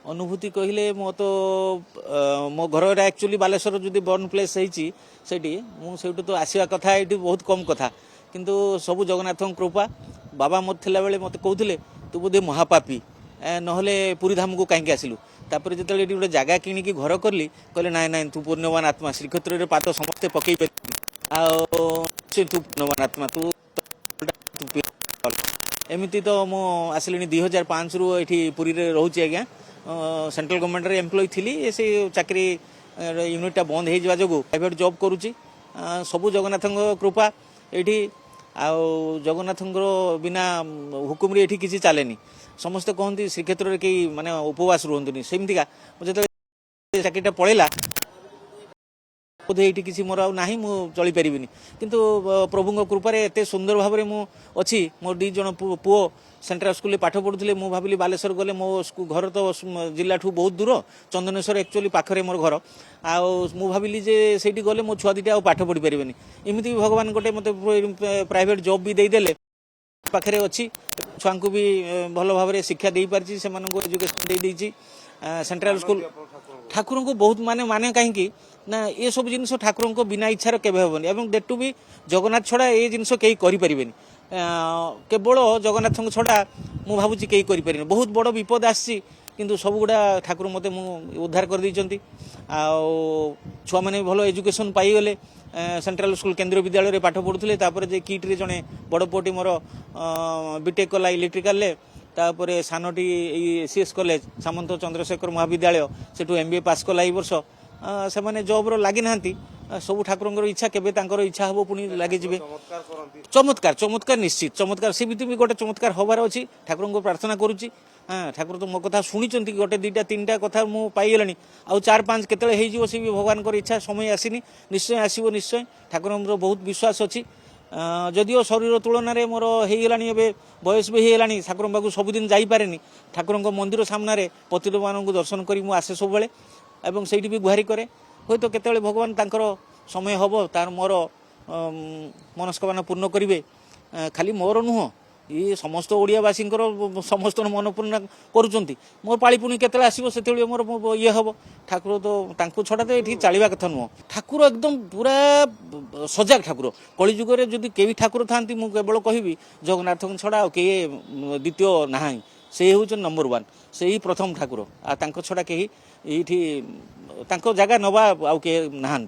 अनुभूति कहले मो तो मो घर एक्चुअली बालेश्वर जो बर्न प्लेस होती मुझे तो आसवा कथा ये बहुत कम कथा किंतु सब जगन्नाथ कृपा बाबा मत थिला बेले मत कहते तू बोधे महापापी नहले पुरी धाम को कहीं आसिलु तापर जो गोटे जगह किणिकी घर कली कहले नाई नाई तू पूर्णवान आत्मा श्रीक्षेत्र पात समस्ते पकई पारे तू पूर्णवान आत्मा तू एमती तो मु आसिली 2005 रु ये पुरी रोचे आज्ञा सेंट्रल गवर्नमेंट रे एम्प्लॉय थी से चाकरी यूनिटा बंद हो जो प्राइवेट जॉब करुच्ची सबू जगन्नाथ कृपा ये जगन्नाथ बिना हुकुम ये किसी चलेनी समस्ते कहते श्रीक्षेत्र में कई माने उपवास रुहतुनि सेमतिका जो चाकरीटा पड़ेगा बोधे ये किसी मोर ना चली पारि किंतु प्रभु कृपार एत सुंदर भाव में मुझी मोर दी जन पुओ सेंट्रल स्कूल पाठ पढ़ुले मु भाविली बालेश्वर गले मो घर तो जिला ठू बहुत दूर चंदनेश्वर एक्चुअली पाखरे मोर घर आउ भाविली जे सेठी गले मो छुआ दीटा पाठ पढ़ी पारे इमती भगवान गोटे मत प्राइवेट जॉब भी देदेले पाखे अच्छी छुआ को भी भल भाव शिक्षा दे पारी से एजुकेशन दे सेंट्रल स्कूल ठाकुर को बहुत माने माने कहीं ना ये सब जिन ठाकुर को बिना इच्छार केवे हेनी और डेट टू भी जगन्नाथ छड़ा ये जिन कई करें केवल जगन्नाथ छड़ा मु भावुँ कई करें बहुत बड़ विपद आसी किंतु सब गुड़ा ठाकुर मत उद्धार कर देइचंती छुआ मैंने भल एजुकेशन पाईगले सेंट्रल स्कूल केंद्रीय विद्यालय पाठ पढ़ुले जे किट रे जड़े बड़ पुओटी मोर बीटेक कला इलेक्ट्रिकाल तापर सानटी सीएस कॉलेज सामंत चंद्रशेखर महाविद्यालय सेठू एमबीए पास कला वर्ष से मैंने जॉब लगी ना सब ठाकुर इच्छा केबे इच्छा हम पुणी लगे चमत्कार चमत्कार निश्चित चमत्कार सी भी गोटे चमत्कार हबार अच्छी ठाकुर को प्रार्थना करुच्ची हाँ ठाकुर तो मो कथा शुणी गोटे दुईटा तीन टा कथा मु पाईगली आउ 4-5 केतले हो सी भी भगवान इच्छा समय आसीनी निश्चय आसो निश्चय ठाकुर बहुत विश्वास अच्छी जदिओ शरीर तुलन में मोर होगा बयस भी होगा ठाकुर पाक सबुदिन जापरेनि ठाकुर मंदिर सामने पतित मान दर्शन करी आसे सब एवं से भी गुहारी करे हूँ तो केतले भगवान तांकर समय हम तार मोर मनस्कामना पूर्ण करेंगे खाली मोर नुह ये समस्त ओडियावासी समस्त मन पूर्ण करुँच मोर पाली पुणी के आसो से मोर ये हम ठाकुर तो छड़ा तो ये चलवा कथा नुह ठाकुर एकदम पूरा सजग ठाकुर कलिजुगे जदि के ठाकुर था मुझे केवल कहि जगन्नाथ छड़ा किए द्वितीय ना से हूँ नंबर 1 से ही प्रथम ठाकुर आ छड़ा कहीं ये जगह नवा आउ किए ना।